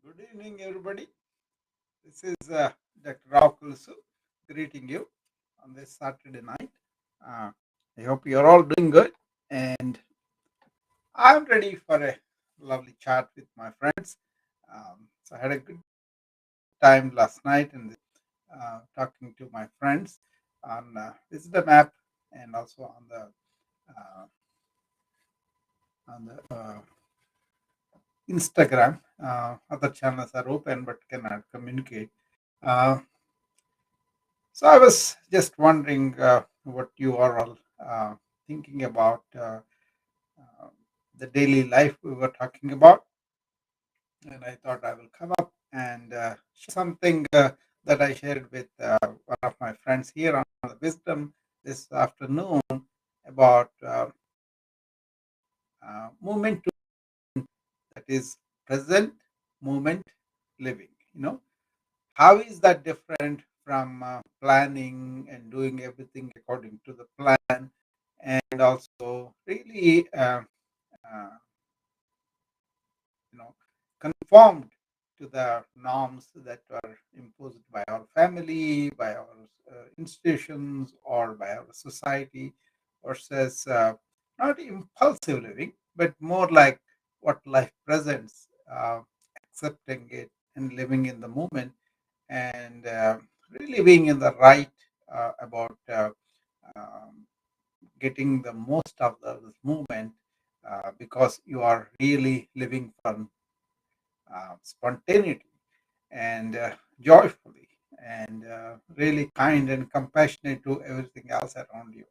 Good evening, everybody. This is Dr. Rao Kulusu greeting you on this Saturday night. Uh, I hope you're all doing good, and I'm ready for a lovely chat with my friends. So I had a good time last night and talking to my friends on Wisdom app and also uh, on the Instagram. Other channels are open but cannot communicate. Uh, So I was just wondering what you are all thinking about uh, the daily life we were talking about, and I thought I will come up and share something that I shared with one of my friends here on the Wisdom this afternoon about movement that is present moment living. How is that different from planning and doing everything according to the plan, and also really uh, you know conformed to the norms that are imposed by our family, by our institutions, or by our society, versus not impulsive living but more like what life presents, accepting it and living in the moment, and really being in the right about getting the most of this movement, because you are really living from spontaneity and joyfully, and really kind and compassionate to everything else around you.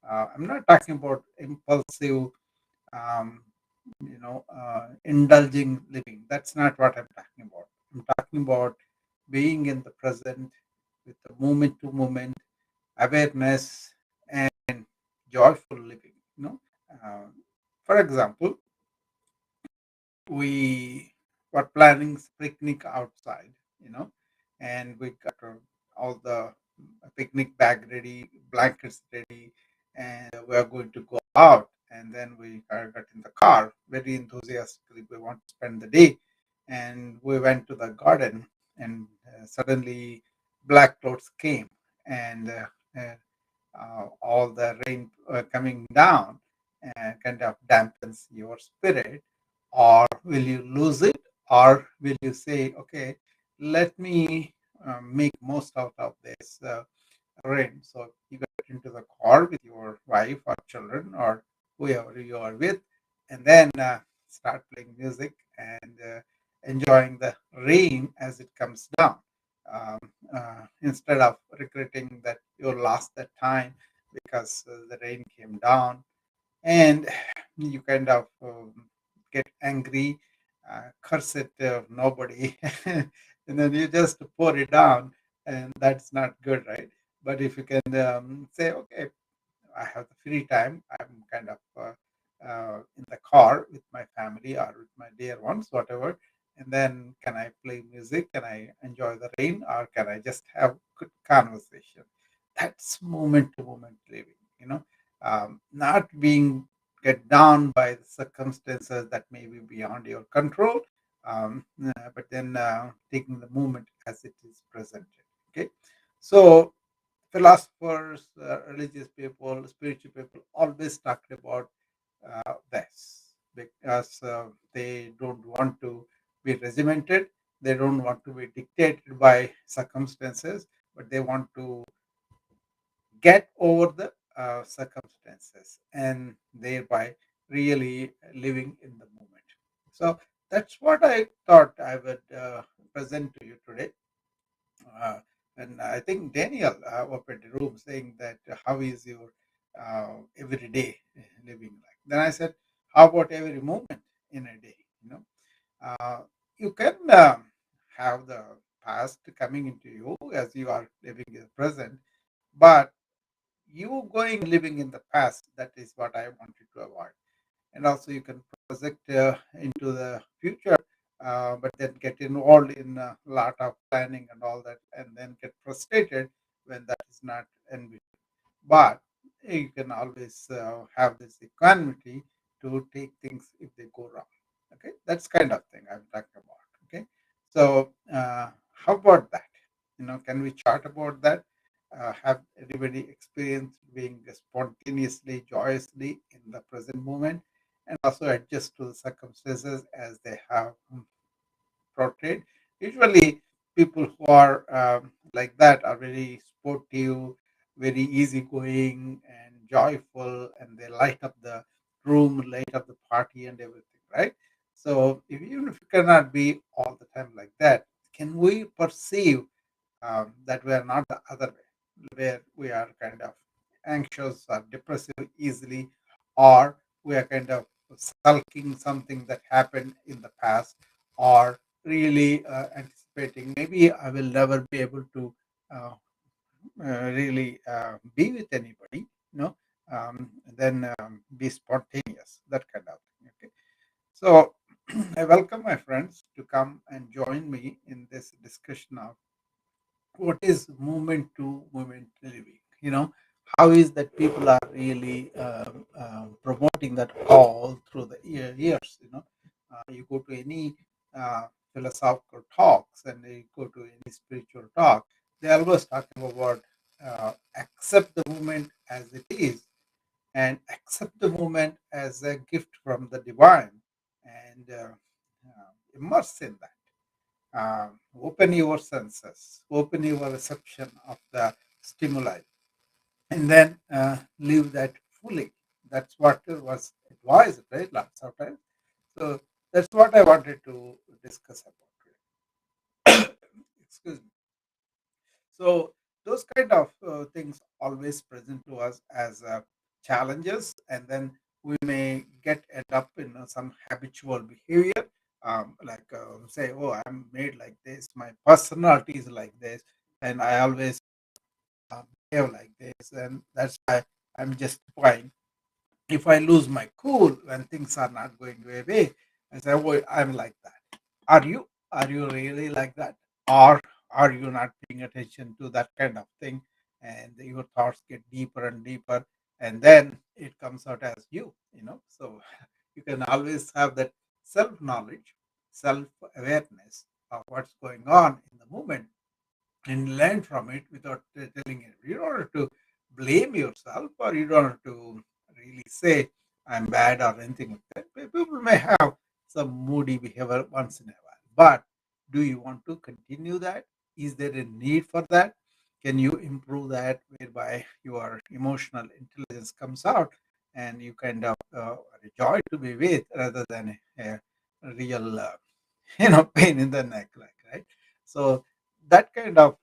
I'm not talking about impulsive, um, indulging living. That's not what I'm talking about. I'm talking about being in the present with the moment to moment awareness and joyful living. Uh, for example, we were planning picnic outside, you know, and we got all the picnic bag ready, blankets ready, and we are going to go out. And then we got in the car very enthusiastically. We want to spend the day, and we went to the garden, and suddenly black clouds came, and all the rain coming down kind of dampens your spirit, or will you lose it, or will you say, okay, let me make most out of this rain? So you get into the car with your wife or children or whoever you are with, and then start playing music and enjoying the rain as it comes down, um, instead of regretting that you lost that time because the rain came down, and you kind of get angry, curse it nobody, and then you just pour it down, and that's not good, right? But if you can say, okay, I have the free time. I'm kind of in the car with my family or with my dear ones, whatever. And then can I play music? Can I enjoy the rain? Or can I just have good conversation? That's moment to moment living, not being get down by the circumstances that may be beyond your control, but then taking the moment as it is presented. Okay. So philosophers, religious people, spiritual people always talked about this because they don't want to be regimented, they don't want to be dictated by circumstances, but they want to get over the circumstances and thereby really living in the moment. So that's what I thought I would present to you today. uh, and I think Daniel opened the room saying that how is your everyday living like? Then I said, how about every moment in a day? Uh, you can have the past coming into you as you are living in the present, but you going living in the past, that is what I wanted to avoid. And also you can project into the future, but then get involved in a lot of planning and all that, and then get frustrated when that is not envisioned. But you can always have this equanimity to take things if they go wrong. Okay, that's kind of thing I'm talking about. Okay, So, how about that? Can we chat about that? Have everybody experienced being spontaneously, joyously in the present moment, and also adjust to the circumstances as they have portrayed. Usually, people who are like that are very sportive, very easygoing, and joyful, and they light up the room, light up the party, and everything, right? So, even if you cannot be all the time like that, can we perceive that we are not the other way, where we are kind of anxious or depressive easily, or we are kind of sulking something that happened in the past, or really anticipating maybe I will never be able to uh, really be with anybody, then be spontaneous, that kind of thing. Okay, so I welcome my friends to come and join me in this discussion of what is movement to movement living. How is that people are really promoting that all through the years. You go to any philosophical talks and you go to any spiritual talk, they always talking about accept the movement as it is, and accept the moment as a gift from the divine, and immerse in that. Open your senses, open your reception of the stimuli, and then live that fully. That's what was advised, right? Lots of times. So that's what I wanted to discuss about. Excuse me. So those kind of things always present to us as challenges, and then we may end up in some habitual behavior, like say, "Oh, I'm made like this. My personality is like this, and I always behave like this, and that's why I'm justifying if I lose my cool when things are not going my way, I say, "Oh, I'm like that." Are you? Are you really like that? Or are you not paying attention to that kind of thing? And your thoughts get deeper and deeper, and then it comes out as you. So you can always have that self knowledge, self awareness of what's going on in the moment and learn from it without telling it. You don't have to blame yourself, or you don't have to really say, I'm bad or anything like that. People may have some moody behavior once in a while, but do you want to continue that? Is there a need for that? Can you improve that whereby your emotional intelligence comes out and you kind of joy to be with rather than a real pain in the neck, like, right? So that kind of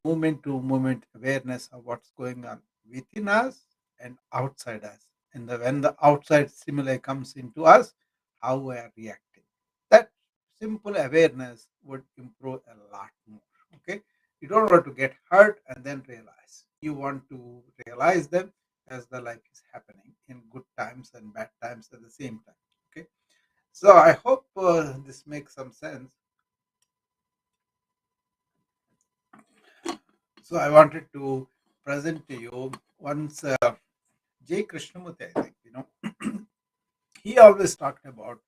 moment to moment awareness of what's going on within us and outside us, and when the outside stimuli comes into us, how we are reacting, that simple awareness would improve a lot more. Okay, you don't want to get hurt and then realize, you want to realize them as the life is happening in good times and bad times at the same time. Okay, so I hope this makes some sense. So I wanted to present to you once J. Krishnamurti, I think, he always talked about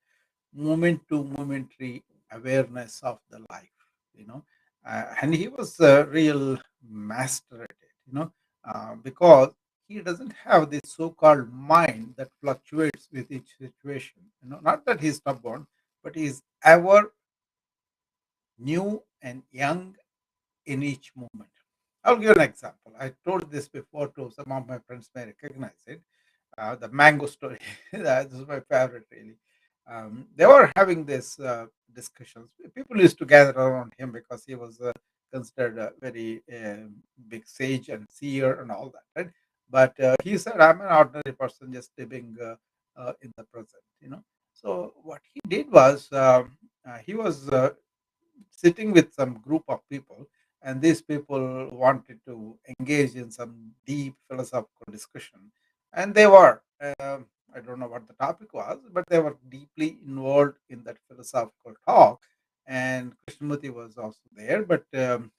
moment to momentary awareness of the life, you know, and he was a real master at it, because he doesn't have this so-called mind that fluctuates with each situation. Not that he's stubborn, but he's ever new and young in each moment. I'll give an example. I told this before to some of my friends may recognize it. The mango story. This is my favorite, really. They were having this discussions. People used to gather around him because he was considered a very big sage and seer and all that, right? But he said, "I'm an ordinary person, just living in the present." So what he did was he was sitting with some group of people, and these people wanted to engage in some deep philosophical discussion, and they were I don't know what the topic was, but they were deeply involved in that philosophical talk, and Krishnamurti was also there, but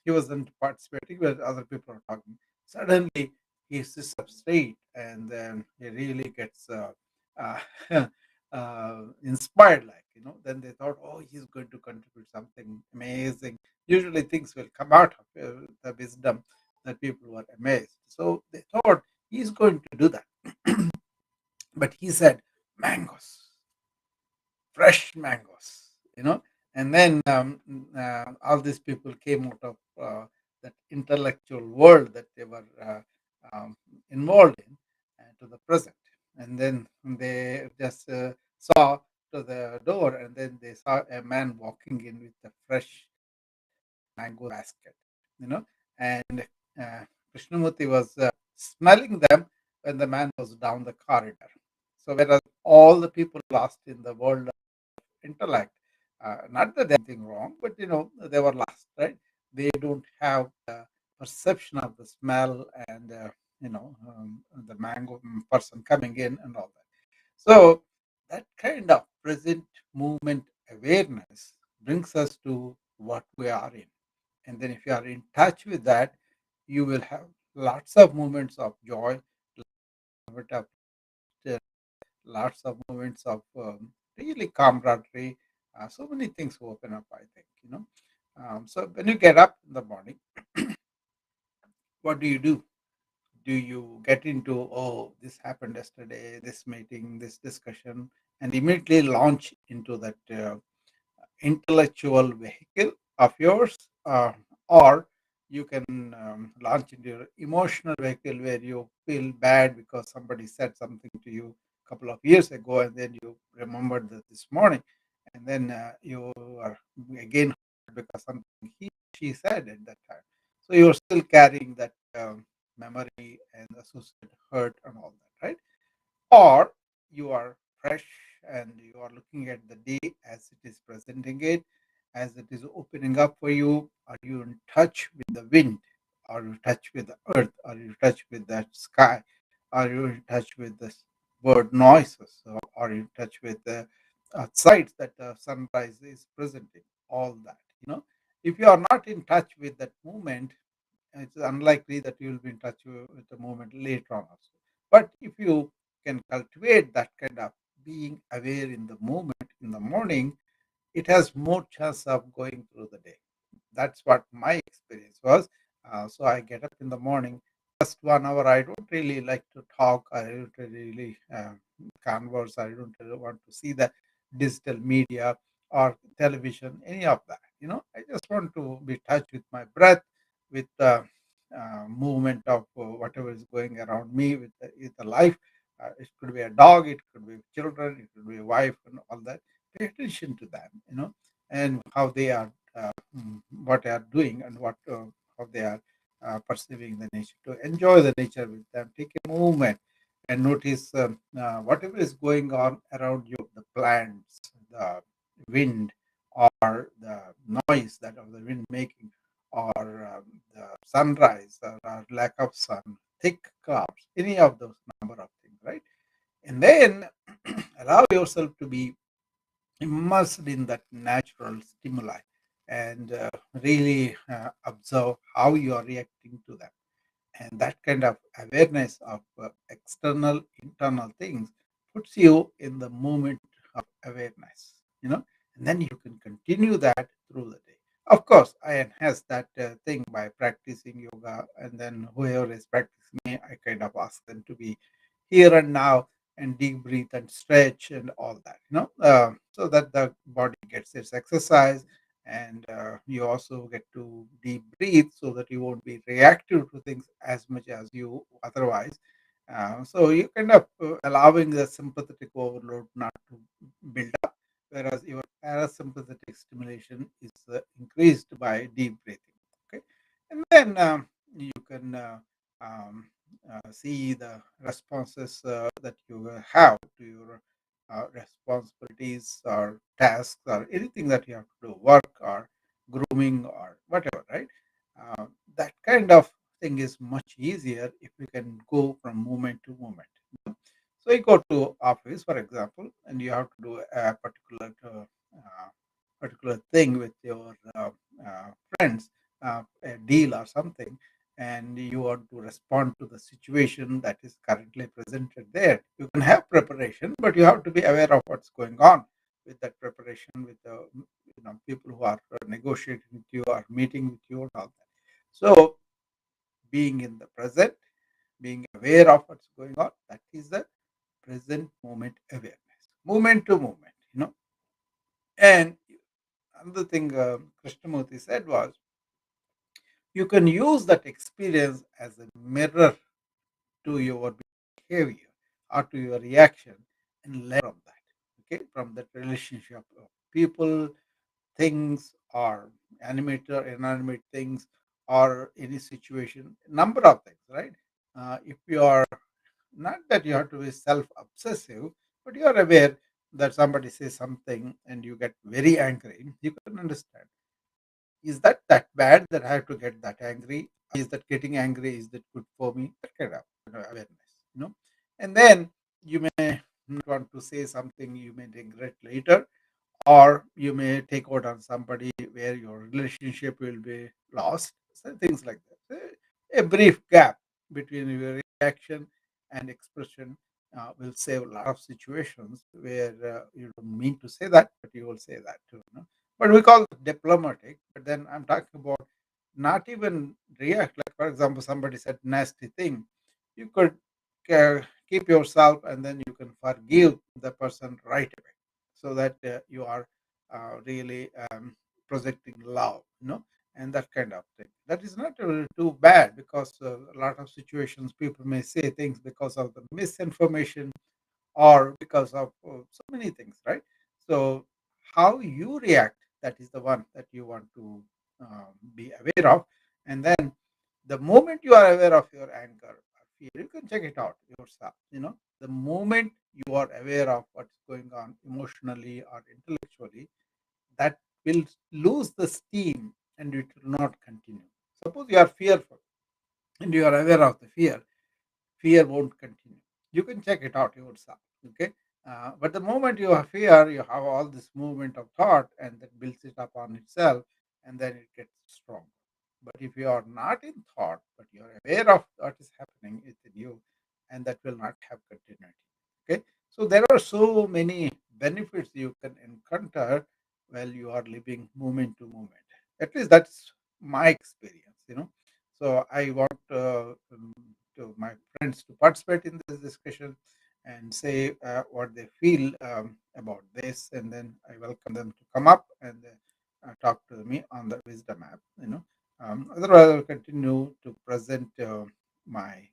he wasn't participating where other people are talking. Suddenly he sits up straight, and then he really gets uh, inspired, like, then they thought, oh, he's going to contribute something amazing. Usually things will come out of the wisdom that people were amazed. So they thought he's going to do that. But he said, mangoes, fresh mangoes, and then all these people came out of that intellectual world that they were um, involved in, to the present. And then they just saw to the door, and then they saw a man walking in with a fresh mango basket, you know, and Krishnamurti was smelling them when the man was down the corridor. So whereas all the people lost in the world of intellect, not that there's anything wrong, but they were lost, right? They don't have the perception of the smell and the mango person coming in and all that. So that kind of present movement awareness brings us to what we are in. And then if you are in touch with that, you will have lots of moments of joy, lot of, uh, lots of moments of really camaraderie. So many things open up, I think. So when you get up in the morning, what do you do? Do you get into, oh, this happened yesterday, this meeting, this discussion, and immediately launch into that intellectual vehicle of yours, or you can launch into your emotional vehicle where you feel bad because somebody said something to you a couple of years ago, and then you remembered that this morning, and then you are again hurt because something he she said at that time. So you're still carrying that memory and associated hurt and all that, right? Or you are fresh and you are looking at the day as it is presenting it, as it is opening up for you. Are you in touch with the wind? Are you in touch with the earth? Are you in touch with the sky? Are you in touch with the bird noises? Or are you in touch with the sights that the sunrise is presenting? All that, if you are not in touch with that movement, it's unlikely that you will be in touch with the moment later on also. But if you can cultivate that kind of being aware in the moment in the morning, it has more chance of going through the day. That's what my experience was. So I get up in the morning, first 1 hour, I don't really like to talk. I don't really converse. I don't really want to see the digital media or television, any of that. I just want to be touched with my breath, with the movement of whatever is going around me, with the life. It could be a dog, it could be children, it could be a wife, and all that. Pay attention to them, and how they are, what they are doing, and how they are perceiving the nature. To enjoy the nature with them, take a moment and notice whatever is going on around you, the plants, the wind, or the noise that of the wind making, or the sunrise, or lack of sun, thick clouds, any of those number of things, right? And then allow yourself to be immersed in that natural stimuli, and really observe how you are reacting to them. And that kind of awareness of external internal things puts you in the moment of awareness, and then you can continue that through the day. Of course, I enhance that thing by practicing yoga, and then whoever is practicing me, I kind of ask them to be here and now and deep breathe and stretch and all that, so that the body gets its exercise, and you also get to deep breathe so that you won't be reactive to things as much as you otherwise. So you kind of allowing the sympathetic overload not to build up, whereas your parasympathetic stimulation is increased by deep breathing. Okay, and then you can see the responses that you will have to your responsibilities or tasks or anything that you have to do, work or grooming or whatever, right? Uh, that kind of thing is much easier if you can go from moment to moment. So you go to office, for example, and you have to do a particular thing with your friends, a deal or something, and you want to respond to the situation that is currently presented there. You can have preparation, but you have to be aware of what's going on with that preparation, with the people who are negotiating with you or meeting with you and all that. So being in the present, being aware of what's going on, that is the present moment awareness, moment to moment. And another thing Krishnamurti said was, you can use that experience as a mirror to your behavior or to your reaction and learn from that. Okay, from that relationship of people, things, or animated or inanimate things, or any situation, number of things, right? If you are not that you have to be self obsessive, but you are aware that somebody says something and you get very angry, you can understand, is that bad that I have to get that angry? Is that getting angry, is that good for me? That kind of awareness, And then you may not want to say something you may regret later, or you may take out on somebody where your relationship will be lost. So things like that. So a brief gap between your reaction and expression will save a lot of situations where you don't mean to say that, but you will say that too. But we call it diplomatic. But then I'm talking about not even react. Like, for example, somebody said nasty thing. You could keep yourself, and then you can forgive the person right away, so that you are really projecting love, and that kind of thing. That is not too bad, because a lot of situations people may say things because of the misinformation or because of so many things, right? So how you react, that is the one that you want to be aware of. And then the moment you are aware of your anger or fear, you can check it out yourself. The moment you are aware of what's going on emotionally or intellectually, that will lose the steam and it will not continue. Suppose you are fearful and you are aware of the fear won't continue. You can check it out yourself. Okay. But the moment you have fear, you have all this movement of thought, and that builds it up on itself, and then it gets strong. But if you are not in thought, but you are aware of what is happening within you, and that will not have continuity. Okay. So there are so many benefits you can encounter while you are living moment to moment. At least that's my experience. So I want to my friends to participate in this discussion and say what they feel about this, and then I welcome them to come up and talk to me on the wisdom app. Otherwise, I'll continue to present my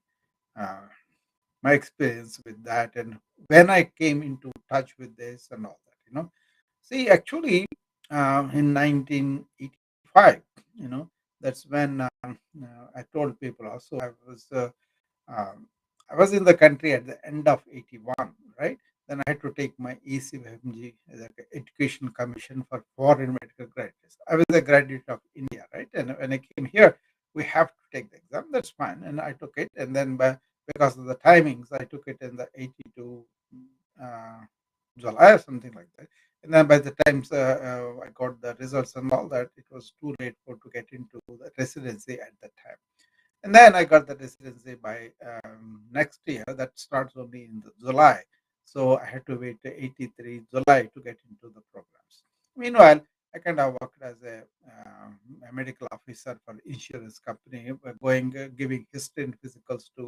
uh, my experience with that, and when I came into touch with this and all that. See, actually, in 1985, that's when I told people also um, I was in the country at the end of 81, right? Then I had to take my ECMG, the Education Commission for Foreign Medical Graduates. I was a graduate of India, right? And when I came here, we have to take the exam. That's fine. And I took it. And then because of the timings, I took it in the 82 uh, July or something like that. And then by the time I got the results and all that, it was too late for to get into the residency at that time. And then I got the residency by next year. That starts only in the July. So I had to wait to 83 July to get into the programs. Meanwhile, I kind of worked as a medical officer for insurance company, giving history and physicals to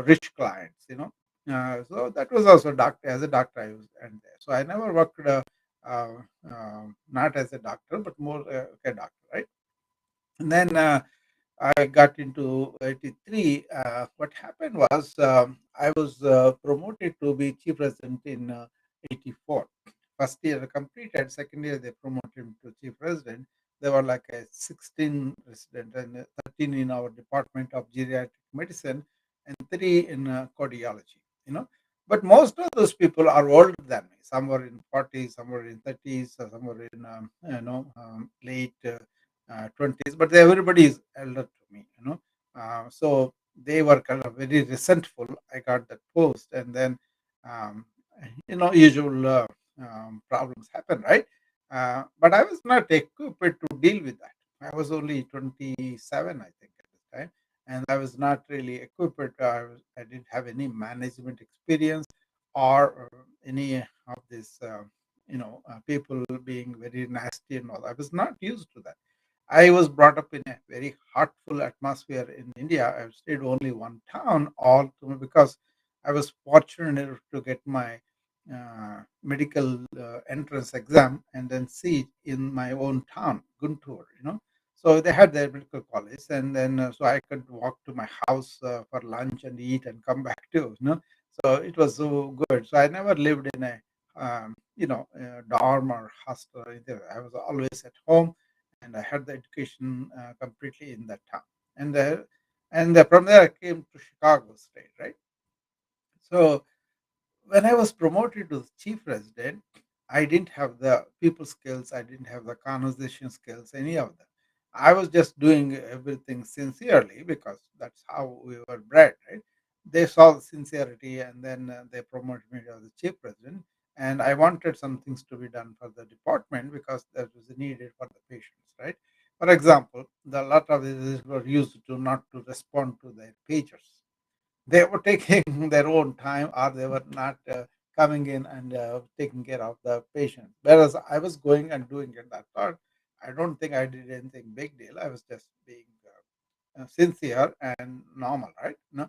rich clients. So that was also doctor. As a doctor, I was and there. So I never worked uh, not as a doctor, but more a doctor, right? And then I got into 83. What happened was I was promoted to be chief president in 84. First year I completed, second year they promoted him to chief president. There were like a 16 resident and 13 in our department of geriatric medicine and three in cardiology. You know, but most of those people are older than me. Some were in 40s, some were in 30s, some were in late 20s, but everybody is elder to me. So they were kind of very resentful. I got that post, and then um, usual problems happen, right? But I was not equipped to deal with that. I was only 27, I think, at this time. and I was not really equipped. I didn't have any management experience or any of this, people being very nasty and all. I was not used to that. I was brought up in a very heartful atmosphere in India. I stayed only one town, because I was fortunate enough to get my medical entrance exam and then seat in my own town, Guntur. So they had their medical college, and then so I could walk to my house for lunch and eat and come back too. So it was so good. So I never lived in a dorm or hostel or anything. I was always at home, and I had the education completely in that town. From there I came to Chicago State, right? So when I was promoted to chief resident, I didn't have the people skills, I didn't have the conversation skills, any of them. I was just doing everything sincerely because that's how we were bred, right? They saw the sincerity, and then they promoted me as the chief president. And I wanted some things to be done for the department because that was needed for the patients, right? For example, the lot of these were used to not to respond to their pagers. They were taking their own time, or they were not coming in and taking care of the patient, whereas I was going and doing it. That thought, I don't think I did anything big deal. I was just being sincere and normal, right? No.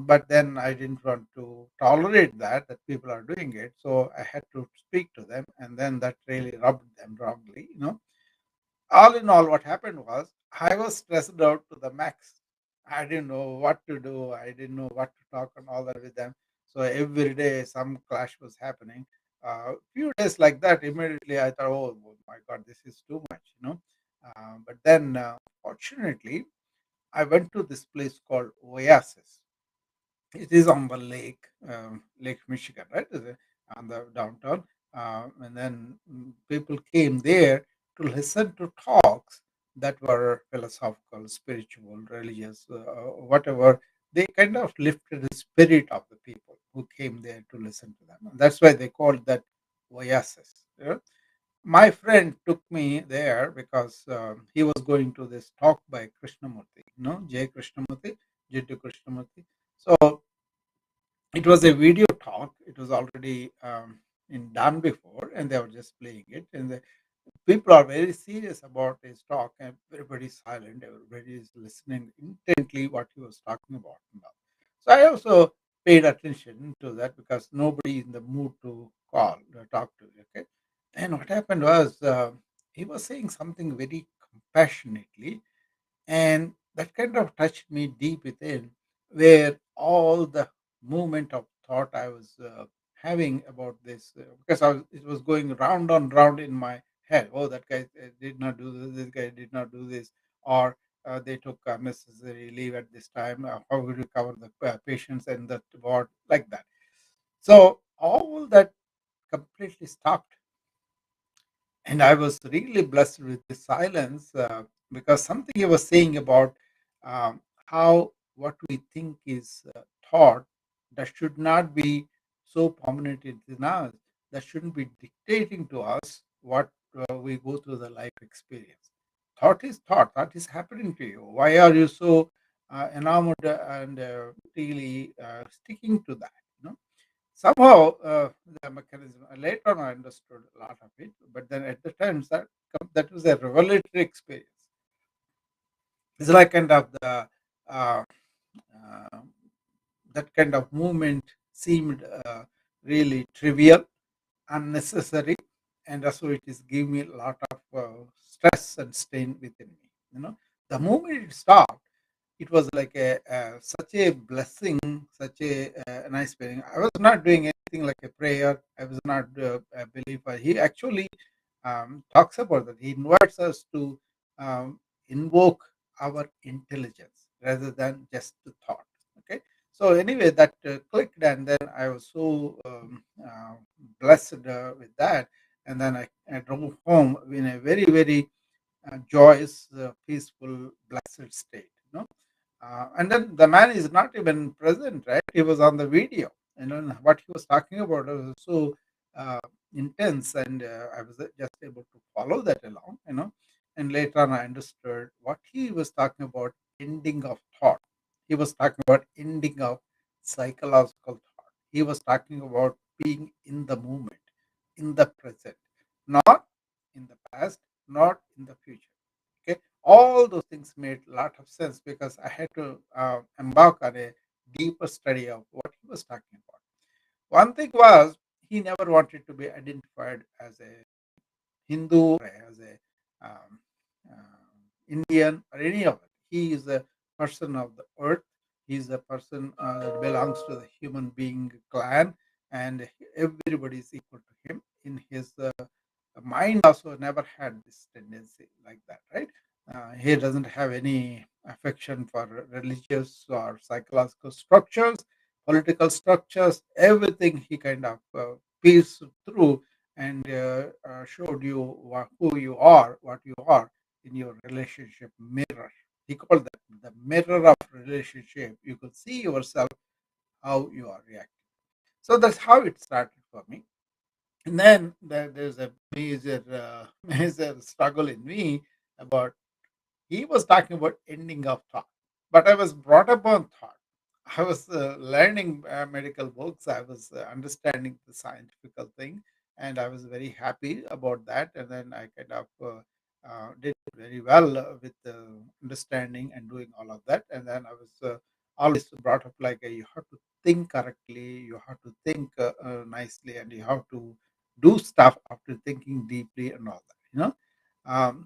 But then I didn't want to tolerate that people are doing it, so I had to speak to them, and then that really rubbed them wrongly. All in all, what happened was I was stressed out to the max. I didn't know what to do. I didn't know what to talk and all that with them. So every day some clash was happening. Few days like that, immediately I thought, oh my God, this is too much. But then, fortunately, I went to this place called Oasis. It is on the lake, Lake Michigan, right? On the downtown. And then people came there to listen to talks that were philosophical, spiritual, religious, whatever. They kind of lifted the spirit of the people who came there to listen to them. And that's why they called that oasis. My friend took me there because he was going to this talk by Krishnamurti, Jay Krishnamurti, Jittu Krishnamurti. So it was a video talk. It was already done before, and they were just playing it. And the people are very serious about his talk, and everybody's silent. Everybody is listening intently what he was talking about. And all. So I also paid attention to that because nobody in the mood to talk to. Okay, and what happened was he was saying something very compassionately, and that kind of touched me deep within, where all the movement of thought I was having about this, because it was going round and round in my head. Oh, that guy did not do this guy did not do this, or they took unnecessary leave at this time. How will we cover the patients and that ward, like that? So all that completely stopped, and I was really blessed with the silence, because something he was saying about how what we think is thought, that should not be so prominent in us, that shouldn't be dictating to us what we go through the life experience. Thought is thought, that is happening to you. Why are you so enamored and really sticking to that? You know? Somehow, the mechanism, later on I understood a lot of it, but then at the time, that was a revelatory experience. It's like kind of uh, uh, that kind of movement seemed really trivial, unnecessary, and also it is giving me a lot of stress and strain within me. The moment it stopped, it was like such a blessing, such a nice feeling. I was not doing anything like a prayer. I was not a believer. He actually talks about that. He invites us to um, invoke our intelligence rather than just the thought. Okay. So anyway, that clicked, and then I was so blessed with that. And then I drove home in a very, very joyous, peaceful, blessed state. And then the man is not even present, right? He was on the video, and then what he was talking about was so uh, intense, and I was just able to follow that along. And later on, I understood what he was talking about. ending of thought. He was talking about ending of psychological thought. He was talking about being in the moment, in the present, not in the past, not in the future. Okay, all those things made a lot of sense because I had to embark on a deeper study of what he was talking about. One thing was he never wanted to be identified as a Hindu or as a Indian or any of it. He is a person of the earth. He is a person that belongs to the human being clan, and everybody is equal to him. In his mind, also never had this tendency like that, right? He doesn't have any affection for religious or psychological structures, political structures. Everything he kind of pieced through and showed you who you are, what you are in your relationship mirror. He called that the mirror of relationship. You could see yourself how you are reacting. So that's how it started for me. And then there's a major, major struggle in me about he was talking about ending of thought, but I was brought up on thought. I was learning medical books. I was understanding the scientific thing, and I was very happy about that. And then I kind of did very well with understanding and doing all of that. And then I was always brought up like you have to think correctly, you have to think nicely, and you have to do stuff after thinking deeply and all that.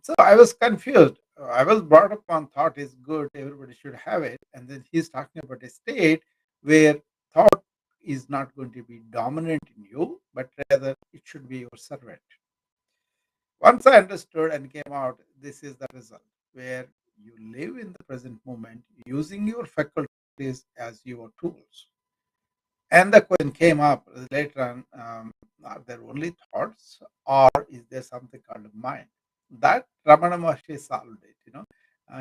So I was confused. I was brought up on thought is good, everybody should have it. And then he's talking about a state where thought is not going to be dominant in you, but rather it should be your servant. Once I understood and came out, this is the result where you live in the present moment using your faculties as your tools. And the question came up later on, are there only thoughts or is there something called mind? That Ramana Maharshi solved it.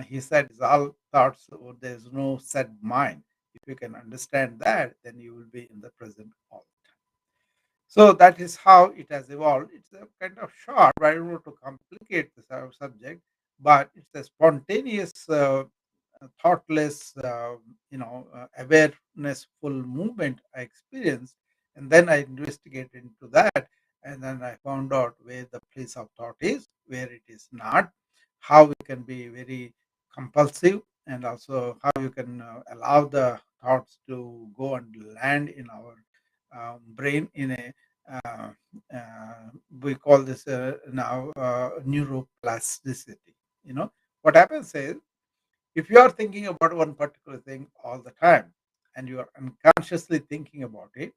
He said it's all thoughts, there's no set mind. If you can understand that, then you will be in the present all the time. So that is how it has evolved. It's a kind of short, but I don't want to complicate the subject, but it's a spontaneous, thoughtless, awarenessful movement I experienced. And then I investigated into that. And then I found out where the place of thought is, where it is not, how we can be very compulsive, and also how you can allow the thoughts to go and land in our brain in a uh, we call this now neuroplasticity. What happens is if you are thinking about one particular thing all the time and you are unconsciously thinking about it,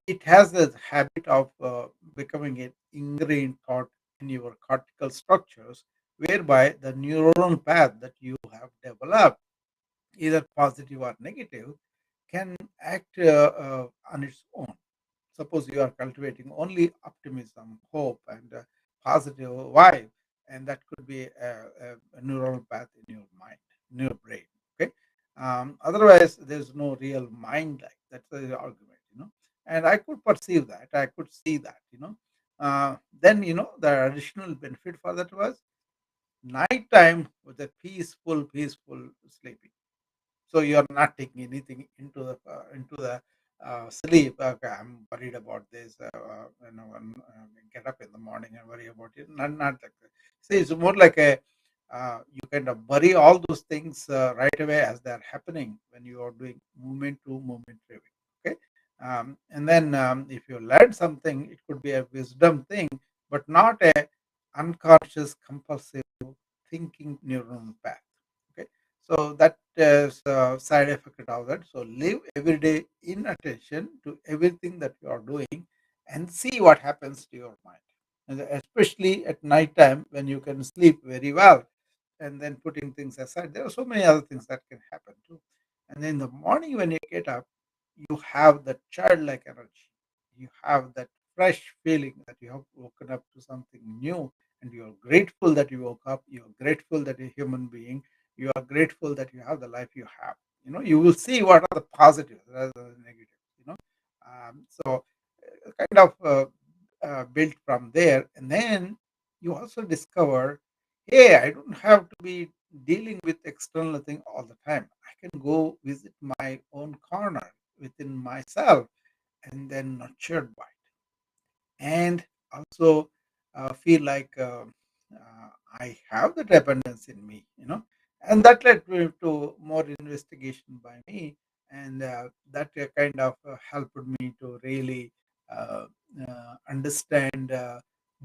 it has the habit of becoming an ingrained thought in your cortical structures, whereby the neuronal path that you have developed, either positive or negative, can act on its own. Suppose you are cultivating only optimism, hope, and positive vibe, and that could be a neural path in your mind, in your brain. Okay. Otherwise, there's no real mind like that's the argument. And I could perceive that, I could see that. Then the additional benefit for that was nighttime with a peaceful sleeping, so you're not taking anything into the sleep. Okay, I'm worried about this. And get up in the morning and worry about it. Not like that. See, it's more like a you kind of bury all those things right away as they're happening when you are doing movement to movement living. Okay, and then if you learn something, it could be a wisdom thing, but not a unconscious compulsive thinking neuronal path. Okay, so that is a side effect of that. So live every day in attention to everything that you are doing and see what happens to your mind. And especially at night time when you can sleep very well, and then putting things aside, there are so many other things that can happen too. And in the morning when you get up, you have that childlike energy. You have that fresh feeling that you have woken up to something new, and you are grateful that you woke up. You are grateful that you're a human being. You are grateful that you have the life you have. You will see what are the positives rather than the negatives. So kind of built from there, and then you also discover, hey, I don't have to be dealing with external thing all the time. I can go visit my own corner within myself and then nurtured by and also feel like I have the dependence in me, and that led me to more investigation by me, and that kind of helped me to really uh, understand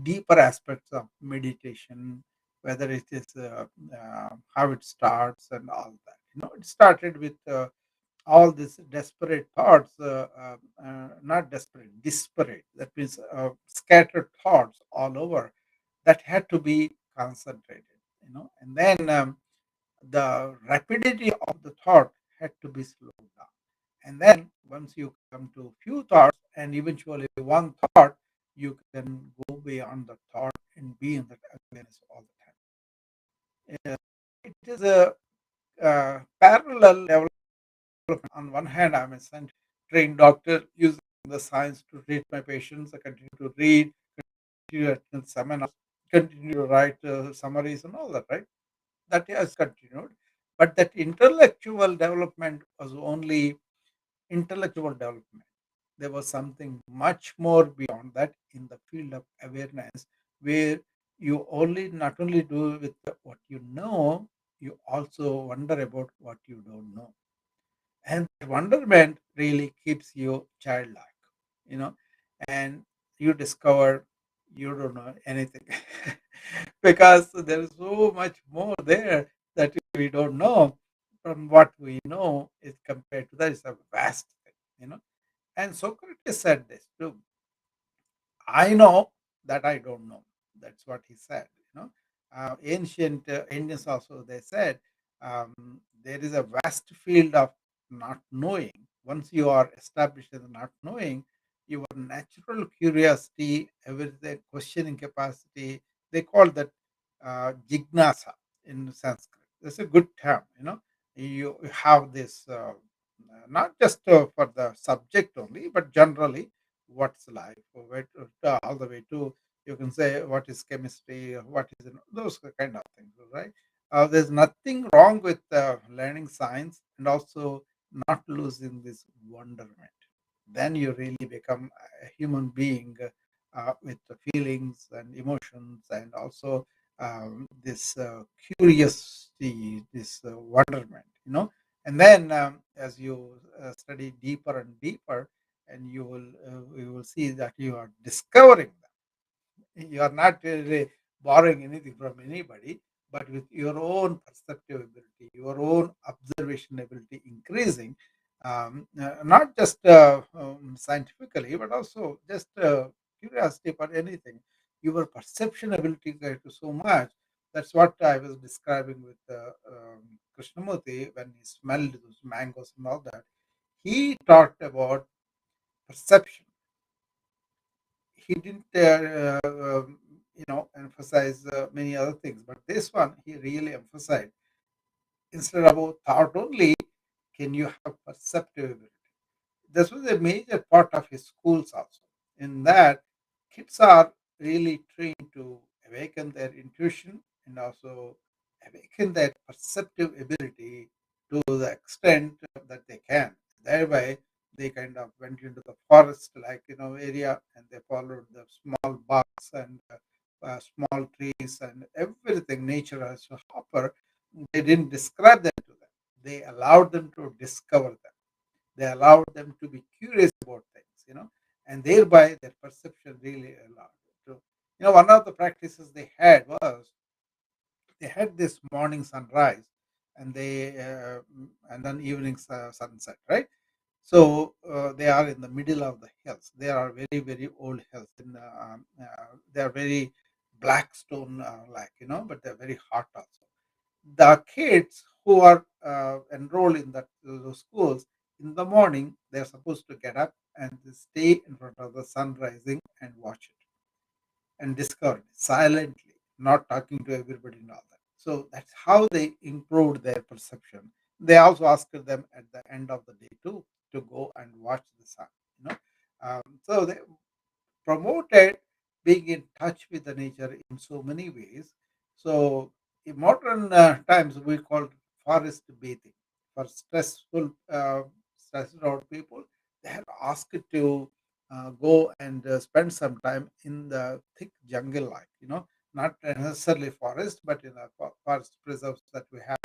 deeper aspects of meditation, whether it is how it starts and all that. It started with all these desperate thoughts, not desperate, disparate. That means scattered thoughts all over that had to be concentrated, and then the rapidity of the thought had to be slowed down. And then once you come to few thoughts and eventually one thought, you can go beyond the thought and be in that awareness all the time. It is a parallel level. On one hand, I'm a trained doctor using the science to treat my patients. I continue to read, continue to attend seminars, continue to write summaries and all that, right? That has continued. But that intellectual development was only intellectual development. There was something much more beyond that in the field of awareness, where you only not only do with what you know, you also wonder about what you don't know, and wonderment really keeps you childlike, you know and you discover you don't know anything because there is so much more there that we don't know from what we know is compared to that is a vast thing, and Socrates said this too. I know that I don't know. That's what he said. Ancient Indians also they said there is a vast field of not knowing. Once you are established in the not knowing, your natural curiosity, everything, questioning capacity, they call that jignasa in Sanskrit. That's a good term. You have this not just for the subject only, but generally what's life, or all the way to you can say what is chemistry, what is those kind of things, right? There's nothing wrong with learning science and also not losing this wonderment. Then you really become a human being with the feelings and emotions and also this curiosity, this wonderment, and then as you study deeper and deeper, and you will see that you are discovering them. You are not really borrowing anything from anybody, but with your own perceptive ability, your own observation ability increasing, not just scientifically, but also just curiosity for anything. Your perception ability goes to so much. That's what I was describing with Krishnamurti when he smelled those mangoes and all that. He talked about perception. He didn't emphasize many other things, but this one he really emphasized. Instead of thought only, can you have perceptive ability? This was a major part of his schools also. In that, kids are really trained to awaken their intuition and also awaken their perceptive ability to the extent that they can. Thereby, they kind of went into the forest like area, and they followed the small bugs and small trees and everything nature as a hopper. They didn't describe them to them. They allowed them to discover them. They allowed them to be curious about things, and thereby their perception really allowed them to. One of the practices they had was they had this morning sunrise, and and then evening sunset, right? So they are in the middle of the hills. They are very very old hills, and they are very black stone like, but they're very hot also. The kids who are enrolled in those schools in the morning, they're supposed to get up and stay in front of the sun rising and watch it and discover it silently, not talking to everybody and all that. So that's how they improved their perception. They also asked them at the end of the day too to go and watch the sun. So they promoted being in touch with the nature in so many ways. So in modern times we call it forest bathing for stressed out people. They have asked to go and spend some time in the thick jungle, like not necessarily forest, but in the forest preserves that we have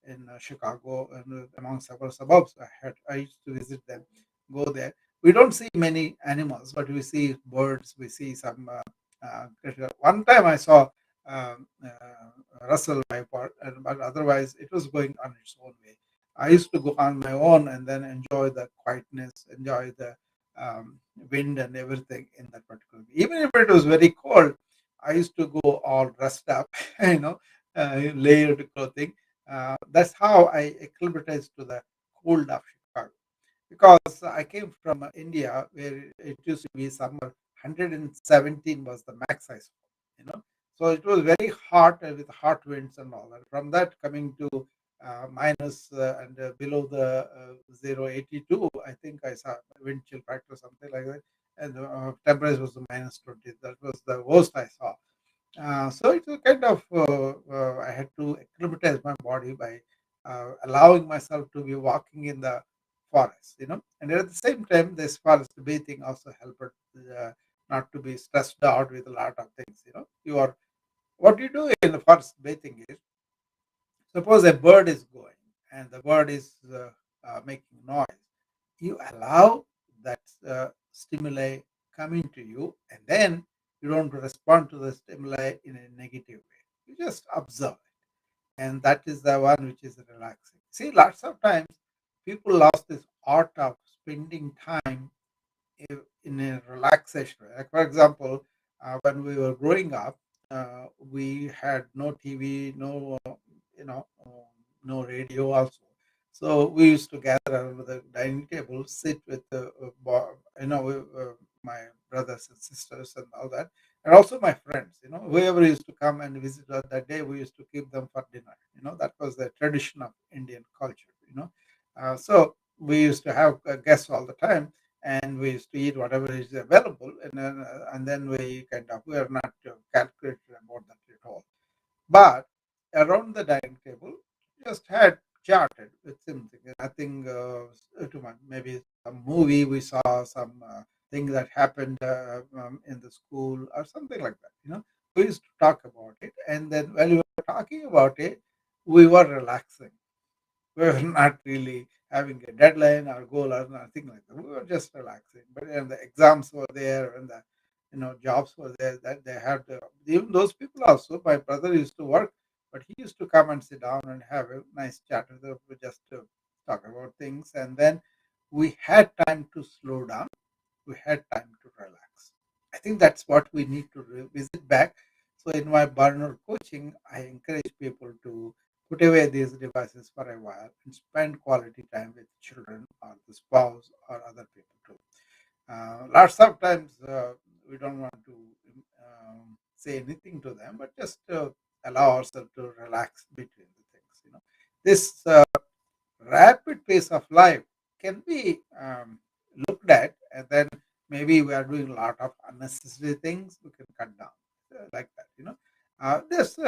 in Chicago and among several suburbs. I used to visit them, go there. We don't see many animals, but we see birds. We see some. One time I saw Russell Viper, but otherwise it was going on its own way. I used to go on my own and then enjoy the quietness, enjoy the wind and everything in that particular. Even if it was very cold, I used to go all dressed up, layered clothing. That's how I acclimatized to the cold of Chicago because I came from India where it used to be summer 117 was the max I saw, you know. So it was very hot with hot winds and all that. From that coming to minus and below the 082, I think I saw wind chill factor something like that, and temperature was minus 20. That was the worst I saw. So it was kind of I had to acclimatize my body by allowing myself to be walking in the forest, and at the same time, this forest bathing also helped not to be stressed out with a lot of things. You are what you do in the forest bathing is suppose a bird is going and the bird is making noise. You allow that stimuli coming to you, and then you don't respond to the stimuli in a negative way. You just observe it, and that is the one which is relaxing. See, lots of times people lost this art of spending time in a relaxation. Like for example, when we were growing up, we had no TV, no no radio also. So we used to gather around the dining table, sit with my brothers and sisters and all that, and also my friends. Whoever used to come and visit us that day, we used to keep them for dinner. That was the tradition of Indian culture. So we used to have guests all the time, and we used to eat whatever is available, and then we kind of we are not calculated about that at all. But around the dining table, just had chatted with something, nothing too much. Maybe some movie we saw, some thing that happened in the school or something like that. We used to talk about it, and then while we were talking about it, we were relaxing. We were not really having a deadline or goal or nothing like that. We were just relaxing. But the exams were there and the jobs were there that they had even those people also. My brother used to work, but he used to come and sit down and have a nice chat with them, just to talk about things. And then we had time to slow down. We had time to relax. I think that's what we need to revisit back. So in my burner coaching, I encourage people to put away these devices for a while and spend quality time with children or the spouse or other people too. Lots of times we don't want to say anything to them, but just allow ourselves to relax between the things. This rapid pace of life can be looked at, and then maybe we are doing a lot of unnecessary things. We can cut down like that. This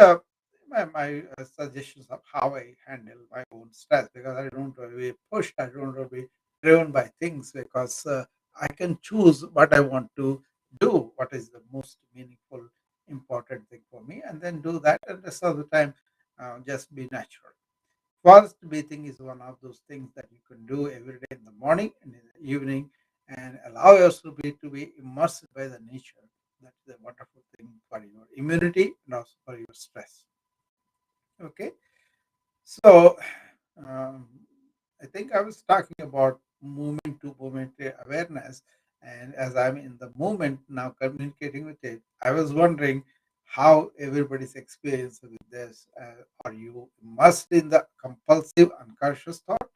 my suggestions of how I handle my own stress, because I don't want to be pushed. I don't want to be driven by things, because I can choose what I want to do, what is the most meaningful, important thing for me, and then do that. And the rest of the time, just be natural. Forest bathing is one of those things that you can do every day in the morning and in the evening, and allow yourself to be immersed by the nature. That's a wonderful thing for your immunity and also for your stress. Okay, so um, I think I was talking about movement to movement awareness, and as I'm in the moment now communicating with it, I was wondering how everybody's experience with this. Are you immersed in the compulsive unconscious thought?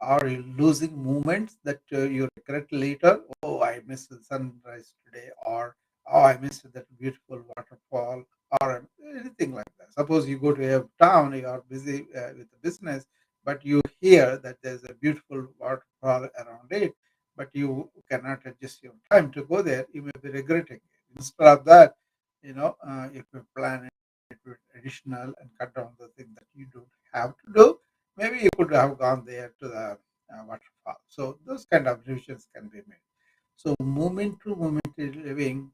Are you losing moments that you regret later? Oh, I missed the sunrise today, or oh, I missed that beautiful waterfall, or anything like that. Suppose you go to a town, you are busy with the business, but you hear that there's a beautiful waterfall around it, but you cannot adjust your time to go there. You may be regretting it. Instead of that, if you plan bit additional and cut down the thing that you don't have to do. Maybe you could have gone there to the waterfall. So those kind of decisions can be made. So moment to moment living,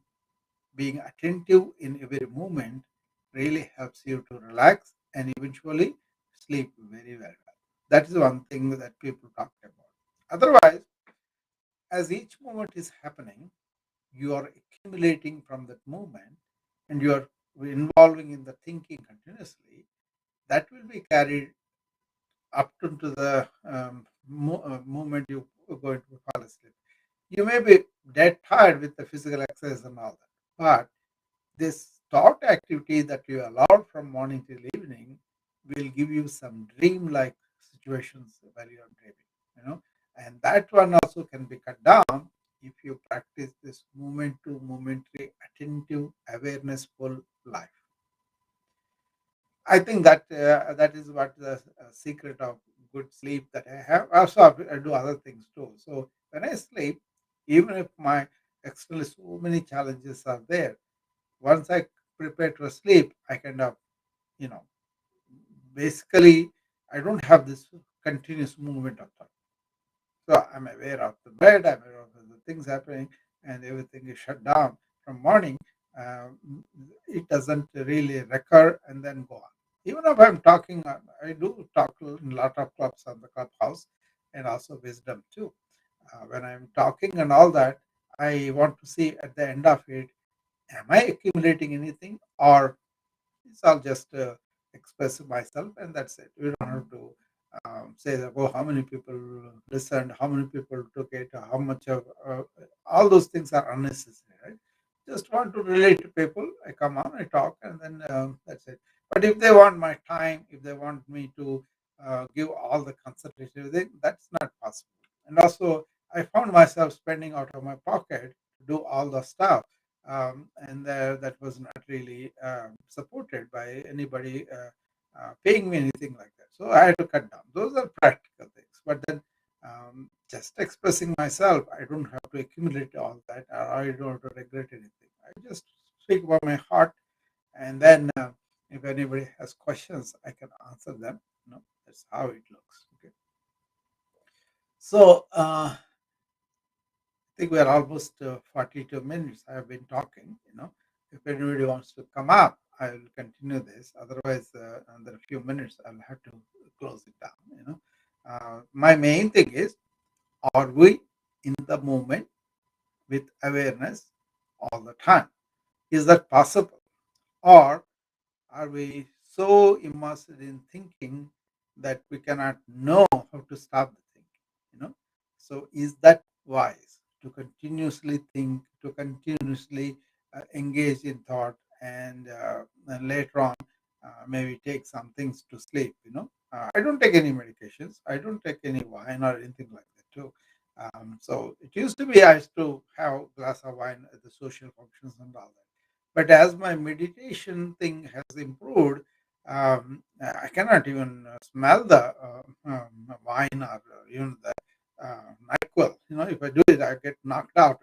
being attentive in every moment, really helps you to relax and eventually sleep very well. That is one thing that people talk about. Otherwise, as each moment is happening, you are accumulating from that moment and you are involving in the thinking continuously. That will be carried up to the moment you are going to fall asleep. You may be dead tired with the physical exercise and all that, but this thought activity that you allow from morning till evening will give you some dream-like situations while you are dreaming, and that one also can be cut down if you practice this moment to momentary attentive awarenessful life. I think that that is what the secret of good sleep that I have. Also, I do other things too. So when I sleep, even if my externally so many challenges are there, once I prepare to sleep, I kind of, you know, basically, I don't have this continuous movement of thought. So I'm aware of the bed, I'm aware of the things happening, and everything is shut down from morning. Um, it doesn't really recur and then go on. Even if I'm talking, I do talk in a lot of clubs on the clubhouse and also wisdom too. When I'm talking and all that, I want to see at the end of it, am I accumulating anything or it's all just express myself and that's it. We don't have to say that, oh, how many people listened, how many people took it, how much of all those things are unnecessary, right? Just want to relate to people. I come on, I talk, and then that's it. But if they want my time, if they want me to give all the concentration, everything, that's not possible. And also, I found myself spending out of my pocket to do all the stuff and that was not really supported by anybody paying me anything like that. So I had to cut down. Those are practical things. But then just expressing myself, I don't have to accumulate all that, or I don't have to regret anything. I just speak about my heart, and then if anybody has questions, I can answer them. That's how it looks. Okay. So. I think we are almost 42 minutes. I have been talking. If anybody wants to come up, I will continue this. Otherwise, under a few minutes, I'll have to close it down. My main thing is: are we in the moment with awareness all the time? Is that possible, or are we so immersed in thinking that we cannot know how to stop the thinking? You know, so is that wise to continuously think, to continuously engage in thought, and later on maybe take some things to sleep? I don't take any medications. I don't take any wine or anything like that too. So it used to be I used to have a glass of wine at the social functions and all that. But as my meditation thing has improved, I cannot even smell the wine or even the NyQuil. If I do it, I get knocked out.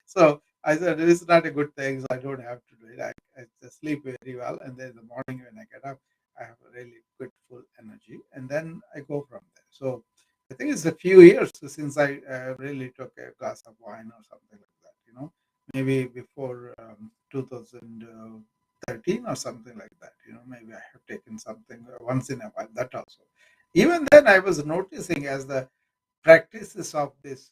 So I said, this is not a good thing, so I don't have to do it. I just sleep very well, and then in the morning when I get up, I have a really good full energy, and then I go from there. So I think it's a few years since I really took a glass of wine or something like that. Maybe before 2013 or something like that. Maybe I have taken something once in a while. That also. Even then, I was noticing as the practices of this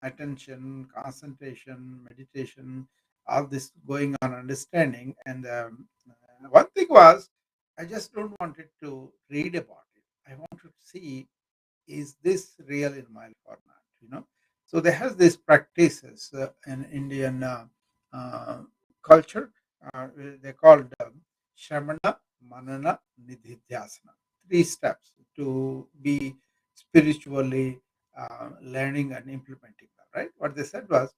attention, concentration, meditation, all this going on, understanding. And one thing was, I just don't want it to read about it. I want to see, is this real in my life or not? So they have these practices in Indian uh, culture. They called Shramana, Manana, Nididhyasana. 3 steps to be spiritually learning and implementing them. Right? What they said was,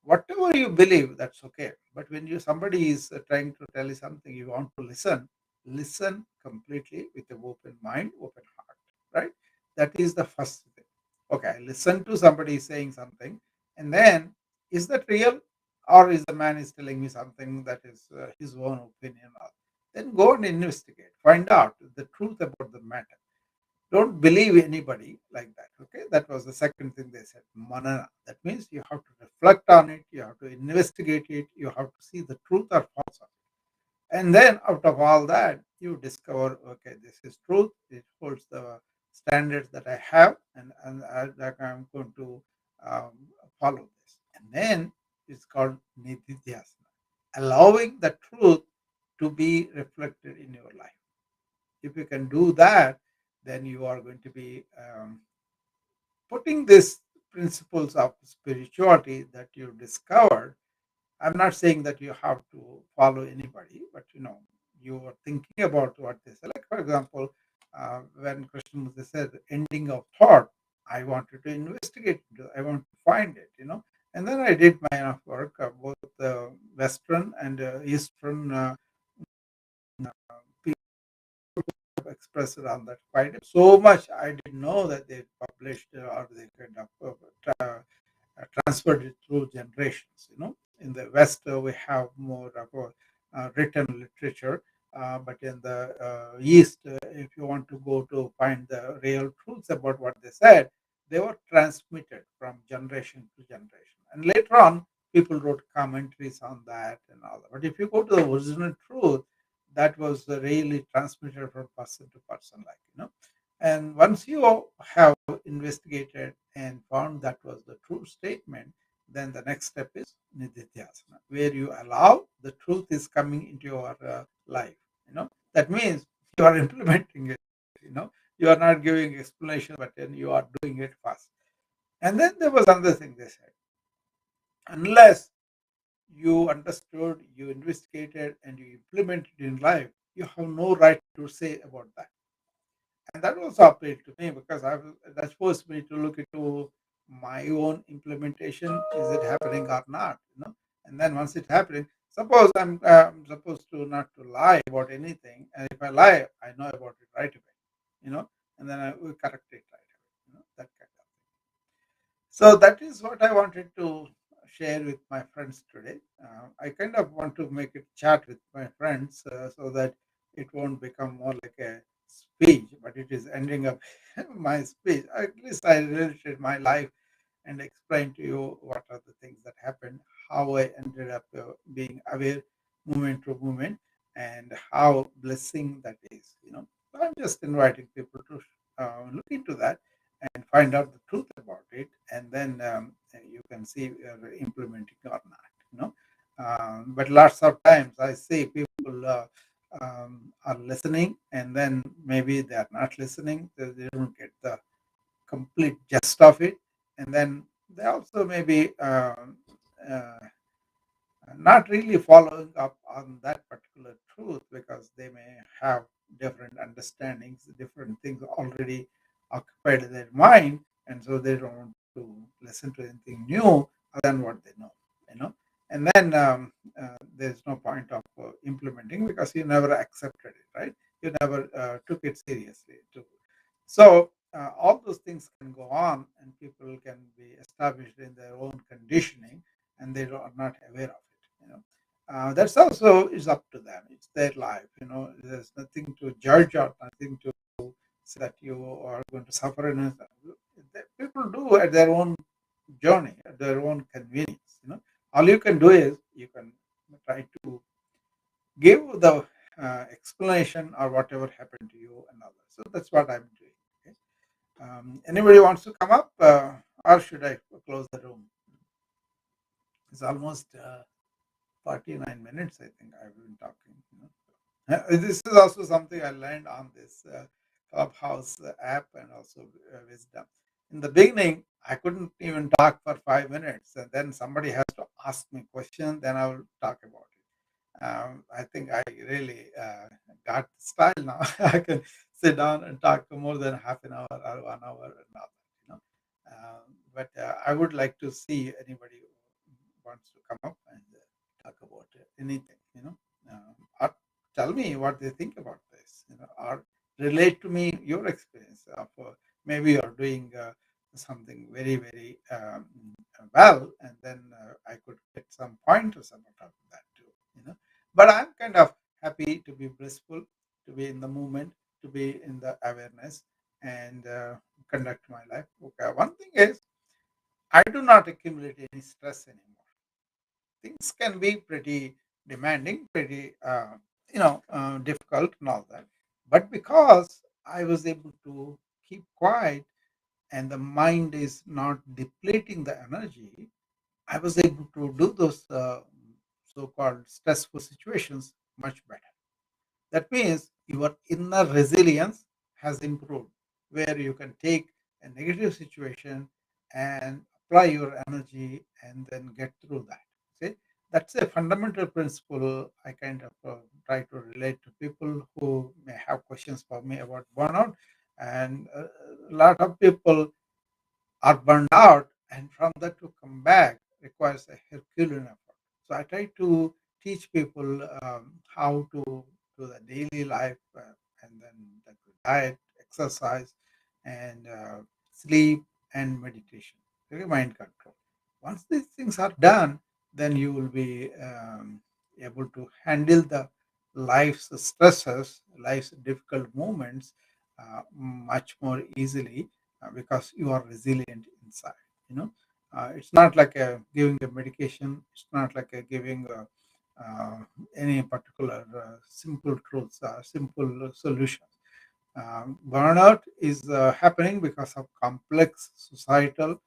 whatever you believe, that's okay. But when somebody is trying to tell you something, you want to listen completely with an open mind, open heart, right? That is the first thing. Okay, I listen to somebody saying something, and then, is that real or is the man is telling me something that is his own opinion, then go and investigate, find out the truth about the matter. Don't believe anybody like that. Okay, that was the second thing they said, manana. That means you have to reflect on it, you have to investigate it, you have to see the truth or false of it. And then out of all that, you discover, okay, this is truth, it holds the standards that I have, and that I'm going to um, follow this. And then it's called nididhyasana, allowing the truth to be reflected in your life. If you can do that, then you are going to be putting these principles of spirituality that you discovered. I'm not saying that you have to follow anybody, but you are thinking about what they say. Like, for example, when Krishnamurti said ending of thought, I wanted to investigate it, I want to find it, and then I did my enough work, both Western and Eastern people have expressed on that quite so much. I didn't know that they published or they kind of transferred it through generations. In the West, we have more of a written literature, but in the East, if you want to go to find the real truths about what they said, they were transmitted from generation to generation. And later on, people wrote commentaries on that and all that. But if you go to the original truth, that was really transmitted from person to person, like. And once you have investigated and found that was the true statement, then the next step is nididhyasana, where you allow the truth is coming into your life. That means you are implementing it. You are not giving explanation, but then you are doing it fast. And then there was another thing they said: unless you understood, you investigated, and you implemented in life, you have no right to say about that. And that also appealed to me because that forced me to look into my own implementation. Is it happening or not? And then once it's happening, suppose I'm supposed to not to lie about anything, and if I lie, I know about it right away. You know, and then I will correct it right away. That kind of. So that is what I wanted to share with my friends today. I kind of want to make it chat with my friends so that it won't become more like a speech, but it is ending up my speech. At least I related my life and explain to you what are the things that happened, how I ended up being aware moment to moment, and how blessing that is. So I'm just inviting people to look into that and find out the truth about it, and then you can see whether implementing or not. But lots of times I see people are listening, and then maybe they are not listening. They don't get the complete gist of it, and then they also maybe uh, not really following up on that particular truth because they may have different understandings, different things already occupied in their mind, and so they don't want to listen to anything new other than what they know. You know, and then there's no point of implementing because you never accepted it, right? You never took it seriously. So all those things can go on, and people can be established in their own conditioning, and they are not aware of it. That's also is up to them. It's their life. There's nothing to judge or nothing to say that you are going to suffer. People do at their own journey, at their own convenience. All you can do is you can try to give the explanation or whatever happened to you and others. So that's what I'm doing. Okay? Anybody wants to come up, or should I close the room? It's almost 49 minutes, I think I've been talking. This is also something I learned on this Clubhouse app and also Wisdom. In the beginning, I couldn't even talk for 5 minutes, and then somebody has to ask me question, then I will talk about it. I think I really got the style now. I can sit down and talk for more than half an hour or 1 hour and all that. But I would like to see anybody who wants to come up and talk about anything. Or tell me what they think about this. Or relate to me your experience of maybe you're doing something very very well, and then I could get some pointers about that too. But I'm kind of happy to be blissful, to be in the moment, to be in the awareness, and conduct my life. Okay, one thing is I do not accumulate any stress anymore. Things can be pretty demanding, pretty difficult and all that. But because I was able to keep quiet and the mind is not depleting the energy, I was able to do those so-called stressful situations much better. That means your inner resilience has improved, where you can take a negative situation and apply your energy and then get through that. See, that's a fundamental principle I kind of try to relate to people who may have questions for me about burnout. And a lot of people are burned out, and from that to come back requires a Herculean effort. So I try to teach people how to do the daily life and then the diet, exercise, and sleep and meditation, okay, mind control. Once these things are done, then you will be able to handle the life's stresses, life's difficult moments much more easily because you are resilient inside. You know, it's not like giving a medication. It's not like giving any particular simple truths, simple solutions. Burnout is happening because of complex societal,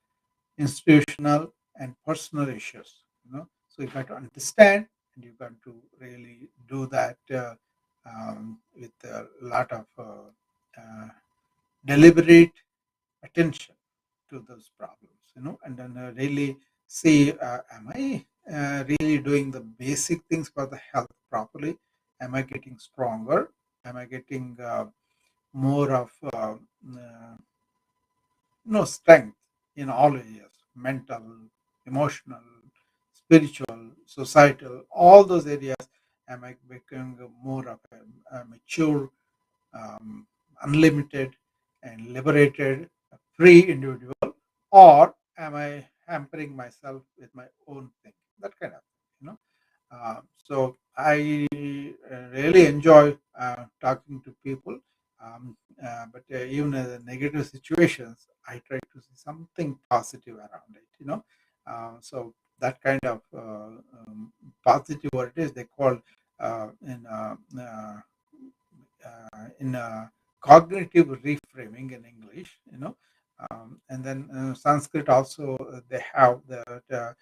institutional, and personal issues. So you got to understand, and you got to really do that with a lot of deliberate attention to those problems, and then really see, am I really doing the basic things for the health properly? Am I getting stronger? Am I getting more of strength in all areas, mental, emotional, spiritual, societal, all those areas? Am I becoming more of a mature, um, unlimited and liberated, free individual, or am I hampering myself with my own thing? That kind of thing, so I really enjoy talking to people, but even in the negative situations, I try to see something positive around it. So that kind of positive, what it is, they call in cognitive reframing in English, and then Sanskrit also they have the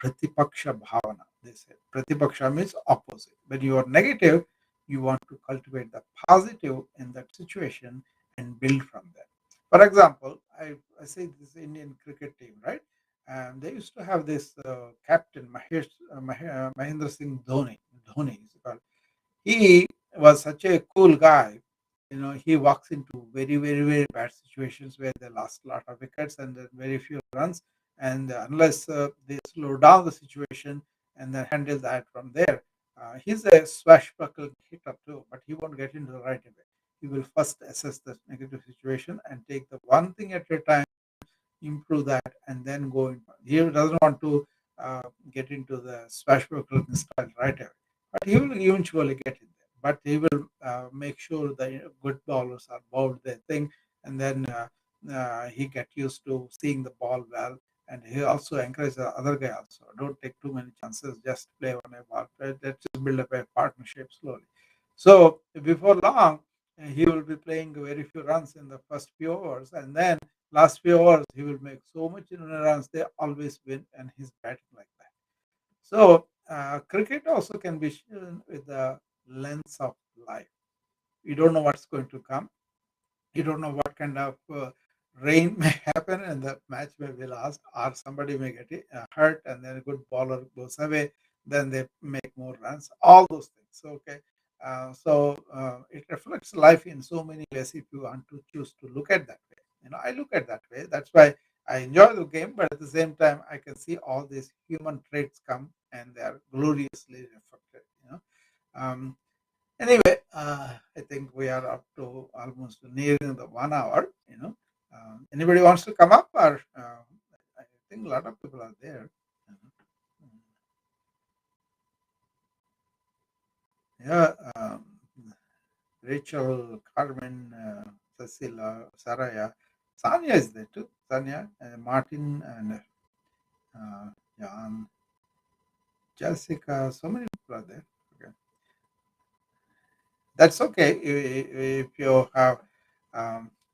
pratipaksha bhavana. They say pratipaksha means opposite. When you are negative, you want to cultivate the positive in that situation and build from there. For example, I say this Indian cricket team, right? And they used to have this captain Mahendra Singh Dhoni. Dhoni is called. He was such a cool guy. He walks into very, very, very bad situations where they lost a lot of wickets and then very few runs. And unless they slow down the situation and then handle that from there, he's a swashbuckle hitter too, but he won't get into the right away. He will first assess the negative situation and take the one thing at a time, improve that, and then go in. He doesn't want to get into the swashbuckling style right away, but he will eventually get in there. But he will make sure the good bowlers are bowled their thing, and then he get used to seeing the ball well. And he also encourages the other guy also. Don't take too many chances. Just play on a ball. Let's just build up a partnership slowly. So before long, he will be playing very few runs in the first few overs, and then last few hours he will make so much in runs they always win, and he's batting like that. So cricket also can be shown with the lens of life. You don't know what's going to come. You don't know what kind of rain may happen and the match may be lost, or somebody may get hurt and then a good bowler goes away, then they make more runs, all those things. So, okay. So it reflects life in so many ways if you want to choose to look at that way. I look at that way. That's why I enjoy the game, but at the same time I can see all these human traits come and they are gloriously reflected. Um, Anyway, I think we are up to almost nearing the 1 hour. Anybody wants to come up, or I think a lot of people are there. Yeah, Rachel, Carmen, Cecilia, Saraya, Sanya is there too. Sanya, Martin, and Jan, Jessica. So many people are there. Okay. That's okay if you have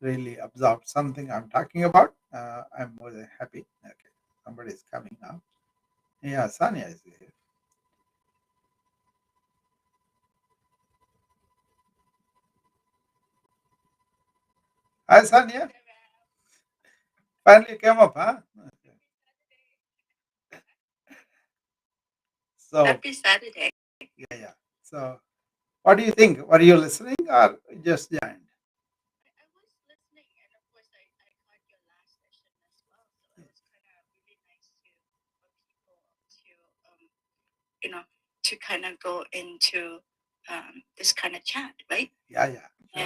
really observed something I'm talking about. I'm more than happy. Okay, somebody is coming now. Yeah, Sanya is here. Hi, Sanya. Finally came up, huh? Okay. So, happy Saturday. Yeah, yeah. So, what do you think? Were you listening or just joined? Yeah, yeah. Yeah.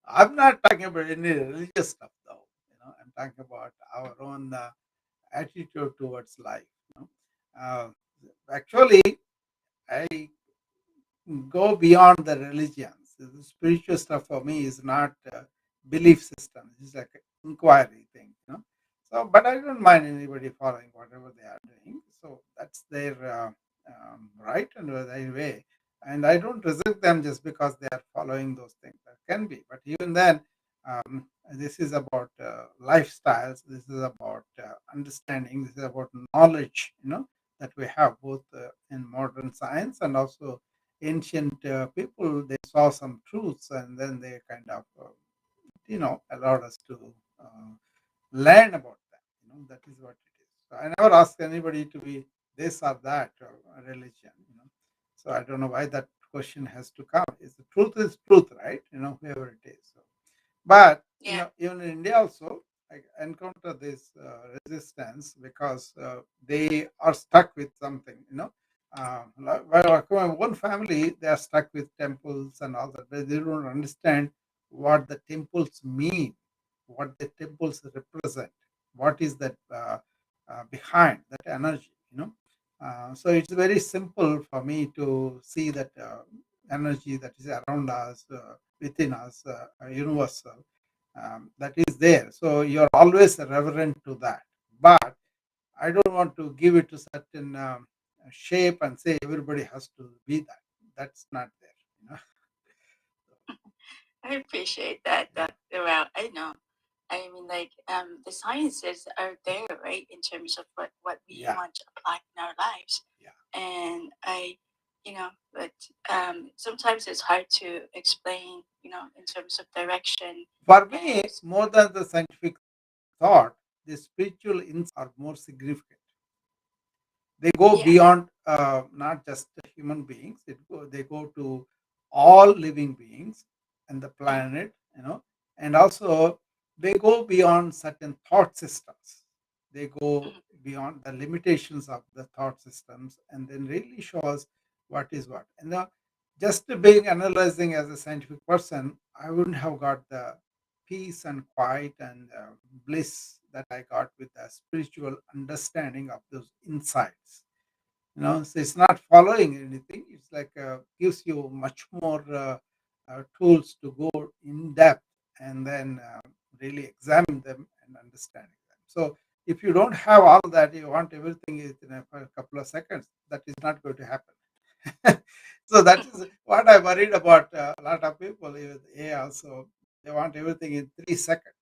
I'm not talking about any religious stuff, though. I'm talking about our own attitude towards life. Uh, Actually, I go beyond the religions. The spiritual stuff for me is not belief system. It's like an inquiry thing. So, but I don't mind anybody following whatever they are doing. So that's their right and their way. And I don't resist them just because they are following those things. That can be, but even then, this is about lifestyles. This is about understanding. This is about knowledge. That we have both in modern science and also ancient people. They saw some truths and then they kind of allowed us to uh, learn about them. That is what it is. So I never ask anybody to be this or that or a religion. So I don't know why that question has to come. The truth is truth, right? Whoever it is. So, but even in India also, I encounter this resistance because they are stuck with something. One family, they are stuck with temples and all that. They don't understand what the temples mean, what the temples represent, what is that behind that energy. So it's very simple for me to see that energy that is around us, within us, universal, that is there. So you're always reverent to that. But I don't want to give it to certain shape and say everybody has to be that. That's not there. Yeah, yeah. For me, more than the scientific thought, the spiritual insights are more significant. They go beyond not just human beings. They go to all living beings and the planet, and also they go beyond certain thought systems. They go beyond the limitations of the thought systems and then really show us what is what. And just being analyzing as a scientific person, I wouldn't have got the peace and quiet and bliss that I got with the spiritual understanding of those insights. So it's not following anything. It's like gives you much more tools to go in depth and then really examine them and understanding them. So if you don't have all that, you want everything in a couple of seconds, that is not going to happen. So that is what I worried about a lot of people with AI also. They want everything in 3 seconds.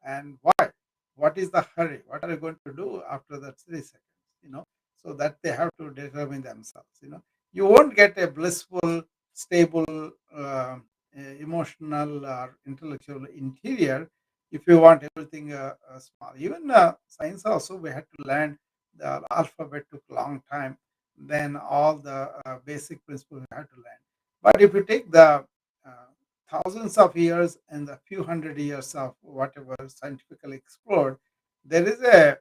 And why? what is the hurry? What are you going to do after that 3 seconds? You know, so that they have to determine themselves. You won't get a blissful, stable, emotional or intellectual interior if you want everything small. Even science also, we had to learn the alphabet took long time. Then all the basic principles we had to learn. But if you take the uh, thousands of years and a few hundred years of whatever scientifically explored, there is a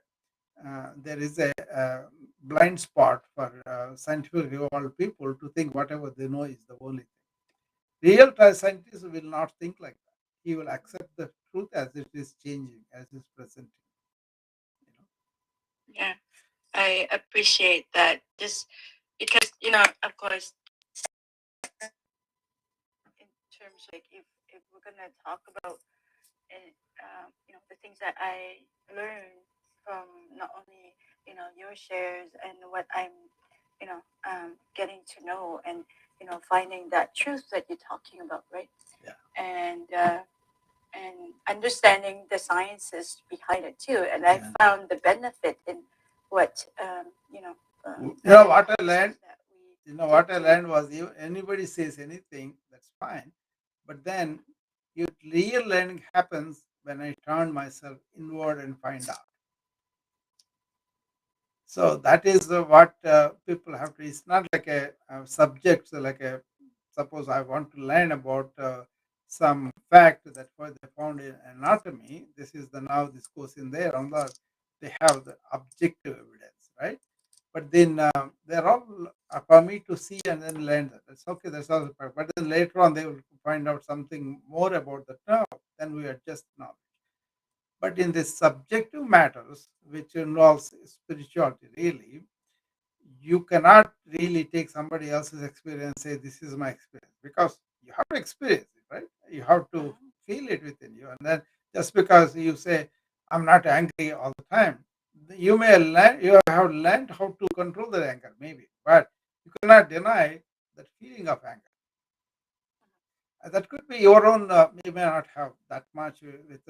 blind spot for scientifically evolved people to think whatever they know is the only thing. Real scientist will not think like that. He will accept the truth as it is changing, as it is presenting. You know? Yeah, I appreciate that. Just because, of course, in terms of like if we're gonna talk about the things that I learned from not only your shares and what I'm getting to know and finding that truth that you're talking about, right? Yeah. And understanding the sciences behind it too. And I Yeah. found the benefit in what the What I learned, process that we did what I to. learned was, anybody says anything, that's fine. But then real learning happens when I turn myself inward and find out. So that is what people have to. It's not like a subject, so like a suppose I want to learn about some fact that what they found in anatomy. This is the now this goes in there on the they have the objective evidence, right? But then they're all for me to see and then learn that. That's okay. That's all. But then later on they will find out something more about the term. Then we adjust knowledge. But in the subjective matters, which involves spirituality, really, you cannot really take somebody else's experience and say, this is my experience, because you have to experience it, right? You have to Mhm. feel it within you. And then just because you say, I'm not angry all the time, you may learn, you have learned how to control the anger, maybe, but you cannot deny that feeling of anger. That could be your own. You may not have that much with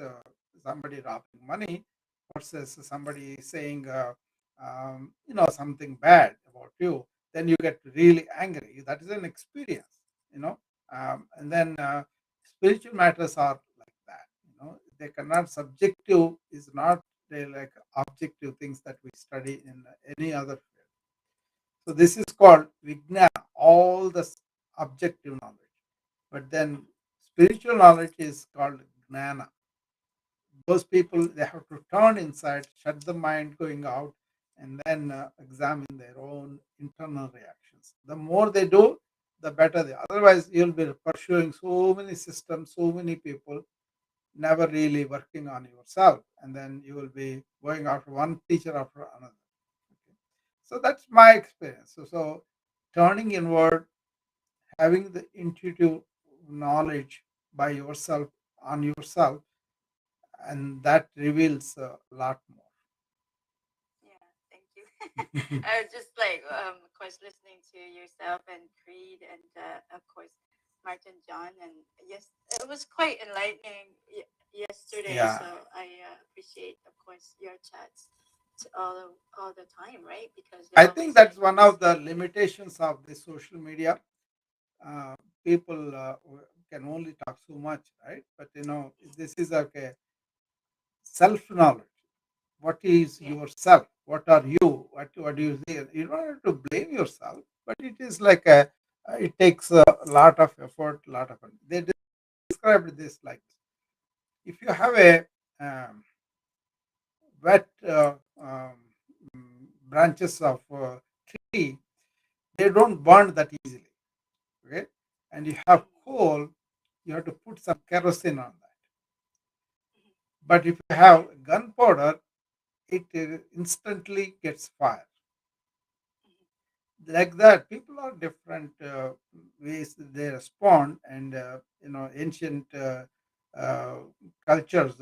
somebody robbing money versus somebody saying, something bad about you. Then you get really angry. That is an experience, you know. And then spiritual matters are like that. They cannot subjective is not like objective things that we study in any other field. So this is called Vijnana, all the objective knowledge. But then spiritual knowledge is called Gnana. Those people, they have to turn inside, shut the mind going out, and then examine their own internal reactions. The more they do, the better they. Otherwise, you'll be pursuing so many systems, so many people, never really working on yourself, and then you will be going after one teacher after another. Okay. So that's my experience. So turning inward, having the intuitive knowledge by yourself on yourself, and that reveals a lot Yeah, thank you. more. I was just like, of course, listening to yourself and Creed and of course Martin John, and yes, it was quite enlightening yesterday. Yeah, So I appreciate, of course, your chats all the time, right? Because I they're think always that's like one of the instigating. limitations of the social media. uh, People can only talk so much, right? But this is like a self knowledge. What is Yeah. yourself? What are you? What do you see? You don't have to blame yourself, but it is like a it takes a lot of effort, lot of they described this like if you have a wet branches of tree, they don't burn that easily. Okay, and you have Mhm. coal, you have to put some kerosene on that. Mhm. But if you Yeah. have gunpowder, it instantly gets fire. Mhm. Like that, people are different ways they respond. And ancient uh, cultures,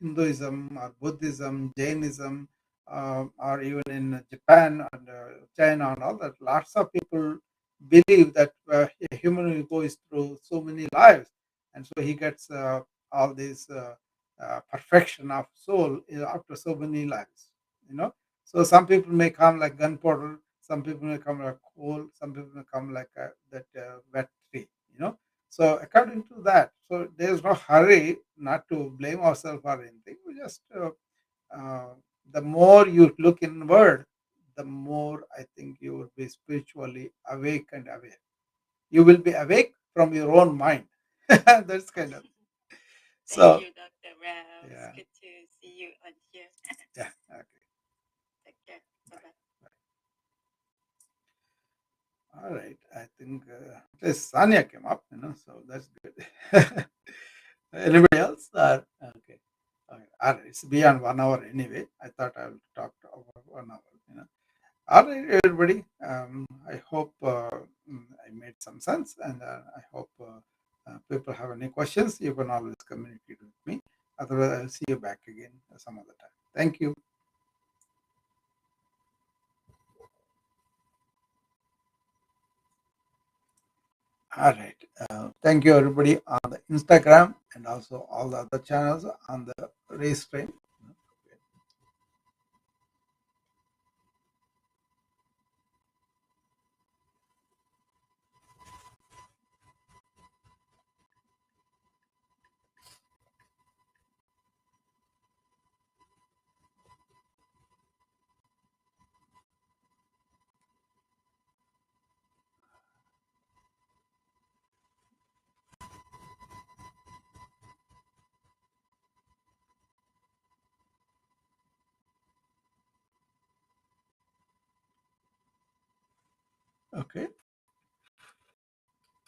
Hinduism or Buddhism, Jainism, or even in Japan and China and all that, lots of people believe that a human goes through so many lives, and so he gets all these. perfection of soul after so many lives. You know, so some people may come like gunpowder, some people may come like coal, some people may come like that wet tree. You know, so according to that, so there is no hurry not to blame ourselves or anything. We just uh, the more you look inward, the more I think you will be spiritually awake and aware. You will be awake from your own mind. That's kind of Thank so. you, Dr. Rao. It's Yeah, good to see you on here. yeah. Okay. Take care. Bye Bye. bye. Bye. All right. I think at least Sanya came up. So that's good. Anybody else? Okay. Okay. All right. It's beyond 1 hour anyway. I thought I would talk over 1 hour. All right, everybody. I hope I made some sense, and I hope people have any questions. You can always communicate with me. Otherwise, I'll see you back again some other time. Thank you. All right. Thank you, everybody, on the Instagram and also all the other channels on the Restream. Okay.